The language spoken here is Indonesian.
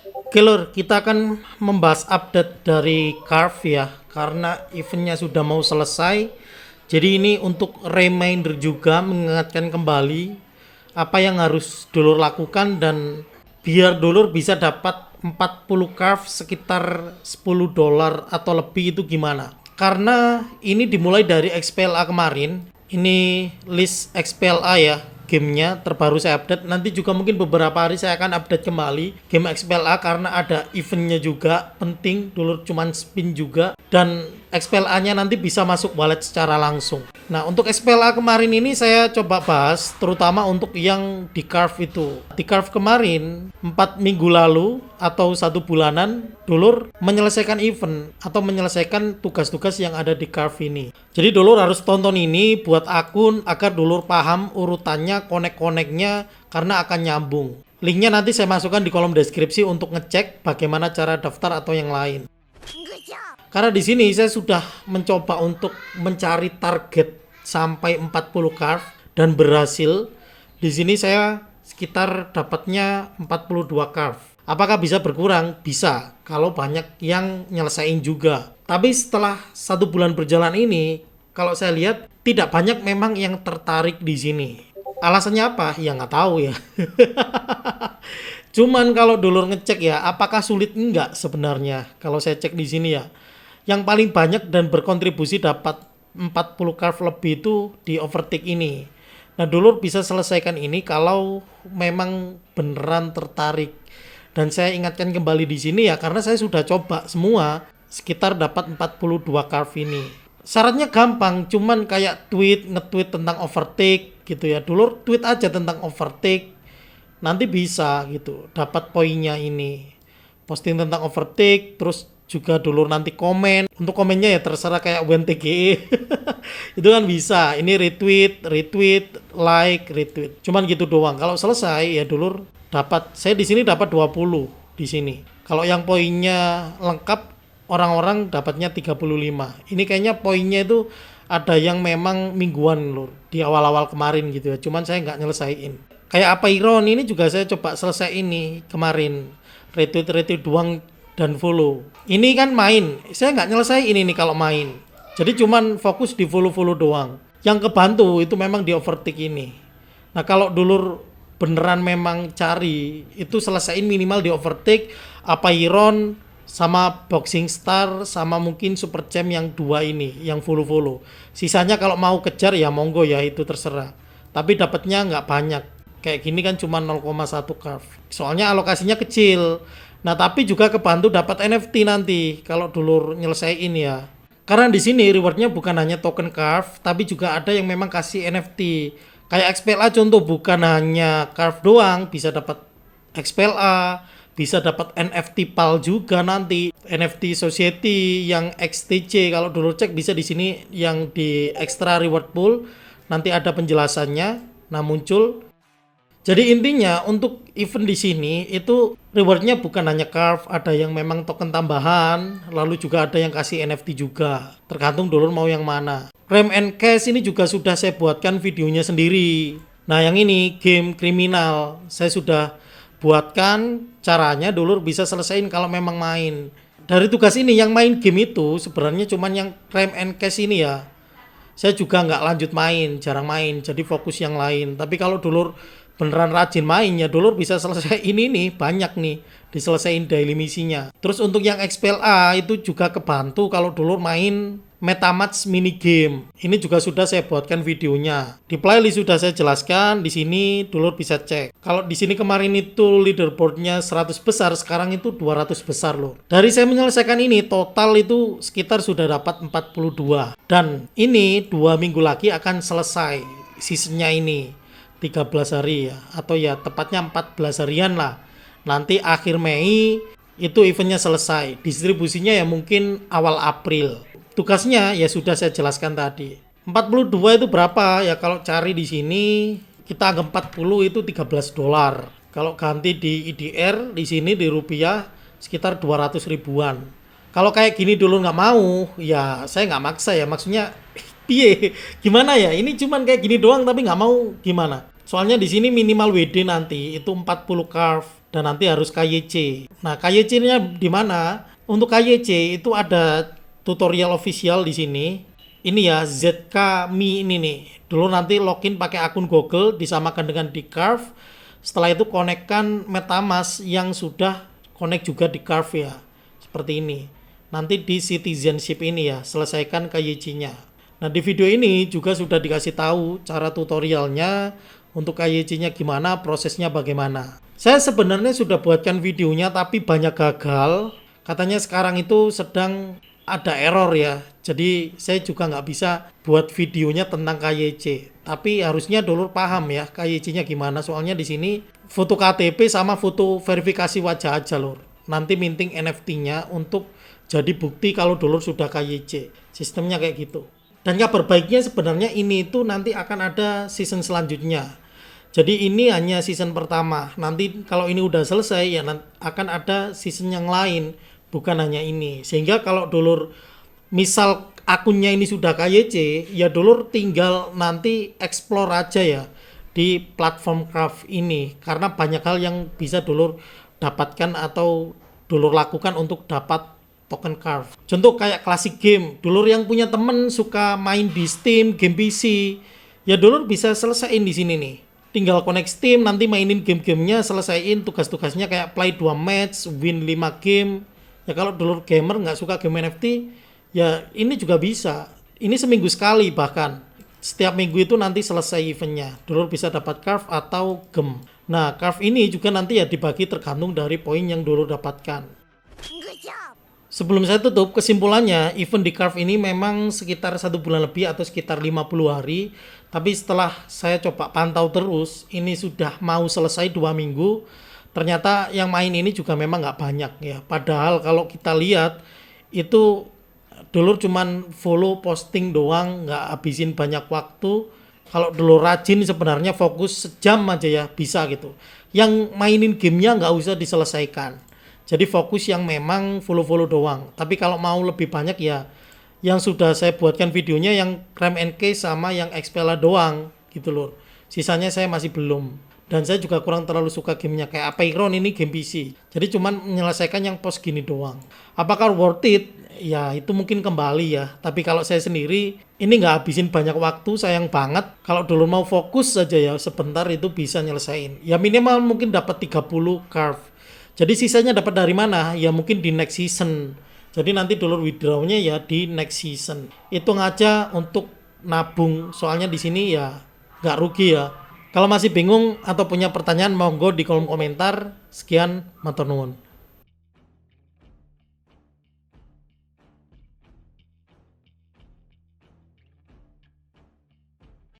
Oke Lur, kita akan membahas update dari Carve ya, karena eventnya sudah mau selesai. Jadi ini untuk reminder juga, mengingatkan kembali apa yang harus dulur lakukan dan biar dulur bisa dapat 40 Carve sekitar $10 atau lebih itu gimana. Karena ini dimulai dari XPLA kemarin, ini list XPLA ya, gamenya terbaru saya update. Nanti juga mungkin beberapa hari saya akan update kembali game XPLA karena ada eventnya juga penting, dulur cuman spin juga, dan XPLA nya nanti bisa masuk wallet secara langsung. Nah untuk XPLA kemarin ini saya coba bahas terutama untuk yang di Carve itu. Di Carve kemarin 4 minggu lalu atau 1 bulanan dulur menyelesaikan event atau menyelesaikan tugas-tugas yang ada di Carve ini. Jadi dulur harus tonton ini buat akun agar dulur paham urutannya, konek-koneknya, karena akan nyambung. Linknya nanti saya masukkan di kolom deskripsi untuk ngecek bagaimana cara daftar atau yang lain. Karena di sini saya sudah mencoba untuk mencari target sampai 40 Carve dan berhasil. Di sini saya sekitar dapatnya 42 Carve. Apakah bisa berkurang? Bisa, kalau banyak yang nyelesain juga. Tapi setelah 1 bulan berjalan ini, kalau saya lihat tidak banyak memang yang tertarik di sini. Alasannya apa? Ya nggak tahu ya. Cuman kalau dulur ngecek ya, apakah sulit? Enggak sebenarnya. Kalau saya cek di sini ya, yang paling banyak dan berkontribusi dapat 40 Carve lebih itu di overtake ini. Nah dulur bisa selesaikan ini kalau memang beneran tertarik. Dan saya ingatkan kembali di sini ya, karena saya sudah coba semua sekitar dapat 42 Carve ini. Syaratnya gampang, cuman kayak nge-tweet tentang overtake gitu ya. Dulur tweet aja tentang overtake, nanti bisa gitu dapat poinnya ini. Posting tentang overtake, terus juga dulur nanti komen. Untuk komennya ya terserah kayak WNTGE. Itu kan bisa. Ini retweet, like, retweet. Cuman gitu doang. Kalau selesai ya dulur dapat, saya di sini dapat 20 di sini. Kalau yang poinnya lengkap orang-orang dapatnya 35. Ini kayaknya poinnya itu ada yang memang mingguan lur di awal-awal kemarin gitu ya. Cuman saya nggak nyelesain. Kayak apa Iron ini juga saya coba selesai ini kemarin. Retweet doang dan follow. Ini kan main. Saya nggak nyelesain ini nih kalau main. Jadi cuman fokus di follow doang. Yang kebantu itu memang di overtake ini. Nah kalau dulur beneran memang cari, itu selesaiin minimal di overtake, apa Iron, sama boxing star, sama mungkin super champ yang 2 ini, yang follow. Sisanya kalau mau kejar ya monggo ya, itu terserah. Tapi dapatnya nggak banyak. Kayak gini kan cuma 0,1 Carve. Soalnya alokasinya kecil. Nah, tapi juga kebantu dapat NFT nanti kalau dulur nyelesain ya. Karena di sini rewardnya bukan hanya token Carve, tapi juga ada yang memang kasih NFT. Kayak XPLA contoh, bukan hanya Carve doang, bisa dapat XPLA, bisa dapat NFT PAL juga nanti. NFT Society yang XTC kalau dulur cek bisa di sini yang di extra reward pool. Nanti ada penjelasannya. Nah, muncul. Jadi intinya untuk event di sini itu rewardnya bukan hanya Carve, ada yang memang token tambahan, lalu juga ada yang kasih NFT juga. Tergantung dulur mau yang mana. Rem and Cash ini juga sudah saya buatkan videonya sendiri. Nah yang ini game kriminal, saya sudah buatkan caranya dulur bisa selesaiin kalau memang main. Dari tugas ini yang main game itu sebenarnya cuman yang Rem and Cash ini ya. Saya juga nggak lanjut main, jarang main, jadi fokus yang lain. Tapi kalau dulur beneran rajin main ya dulur bisa selesai ini nih, banyak nih diselesain daily misinya. Terus untuk yang XPLA itu juga kebantu kalau dulur main Metamatch mini game. Ini juga sudah saya buatkan videonya. Di playlist sudah saya jelaskan, di sini dulur bisa cek. Kalau di sini kemarin itu leaderboardnya 100 besar, sekarang itu 200 besar loh. Dari saya menyelesaikan ini total itu sekitar sudah dapat 42. Dan ini 2 minggu lagi akan selesai seasonnya ini. 13 hari ya, atau ya tepatnya 14 harian lah. Nanti akhir Mei itu eventnya selesai. Distribusinya ya mungkin awal April. Tugasnya ya sudah saya jelaskan tadi. 42 itu berapa? Ya kalau cari di sini kita anggap 40 itu $13. Kalau ganti di IDR di sini di rupiah sekitar 200 ribuan. Kalau kayak gini dulu nggak mau, ya saya nggak maksa ya. Maksudnya piye? Gimana ya? Ini cuman kayak gini doang tapi nggak mau gimana? Soalnya di sini minimal WD nanti itu 40 Carve. dan nanti harus KYC. Nah, KYC-nya di mana? Untuk KYC itu ada tutorial official di sini. Ini ya ZK-Mi ini nih. Dulu nanti login pakai akun Google disamakan dengan di Carve. Setelah itu konekkan MetaMask yang sudah connect juga di Carve ya. Seperti ini. Nanti di citizenship ini ya, selesaikan KYC-nya. Nah, di video ini juga sudah dikasih tahu cara tutorialnya untuk KYC-nya gimana, prosesnya bagaimana. Saya sebenarnya sudah buatkan videonya tapi banyak gagal. Katanya sekarang itu sedang ada error ya. Jadi saya juga nggak bisa buat videonya tentang KYC. Tapi harusnya dulu paham ya KYC-nya gimana. Soalnya di sini foto KTP sama foto verifikasi wajah aja lor. Nanti minting NFT-nya untuk jadi bukti kalau dulu sudah KYC. Sistemnya kayak gitu. Dan kabar baiknya sebenarnya ini itu nanti akan ada season selanjutnya. Jadi ini hanya season pertama. Nanti kalau ini udah selesai ya akan ada season yang lain. Bukan hanya ini. Sehingga kalau dulur misal akunnya ini sudah KYC, ya dulur tinggal nanti explore aja ya di platform Carve ini. Karena banyak hal yang bisa dulur dapatkan atau dulur lakukan untuk dapat token Carve. Contoh kayak klasik game. Dulur yang punya temen suka main di Steam, game PC, ya dulur bisa selesaiin di sini nih. Tinggal connect Steam, nanti mainin game-gamenya, selesaiin tugas-tugasnya kayak play 2 match, win 5 game. Ya kalau dulur gamer nggak suka game NFT, ya ini juga bisa. Ini seminggu sekali bahkan. Setiap minggu itu nanti selesai eventnya. Dulur bisa dapat Carve atau gem. Nah, Carve ini juga nanti ya dibagi tergantung dari poin yang dulur dapatkan. Sebelum saya tutup, kesimpulannya event di Carve ini memang sekitar 1 bulan lebih atau sekitar 50 hari. Tapi setelah saya coba pantau terus, ini sudah mau selesai 2 minggu. Ternyata yang main ini juga memang nggak banyak ya. Padahal kalau kita lihat itu dulur cuman follow posting doang, nggak habisin banyak waktu. Kalau dulur rajin sebenarnya fokus sejam aja ya bisa gitu. Yang mainin gamenya nggak usah diselesaikan. Jadi fokus yang memang follow-follow doang. Tapi kalau mau lebih banyak ya yang sudah saya buatkan videonya yang Crime NK sama yang Xpella doang gitu loh. Sisanya saya masih belum. Dan saya juga kurang terlalu suka gamenya kayak Apeiron ini game PC. Jadi cuman menyelesaikan yang post gini doang. Apakah worth it? Ya itu mungkin kembali ya. Tapi kalau saya sendiri ini nggak habisin banyak waktu, sayang banget. Kalau dulu mau fokus saja ya sebentar itu bisa nyelesain. Ya minimal mungkin dapat 30 Carve. Jadi sisanya dapat dari mana? Ya mungkin di next season. Jadi nanti dulur withdrawnya ya di next season. Hitung aja untuk nabung. Soalnya di sini ya nggak rugi ya. Kalau masih bingung atau punya pertanyaan monggo di kolom komentar. Sekian, matur nuwun.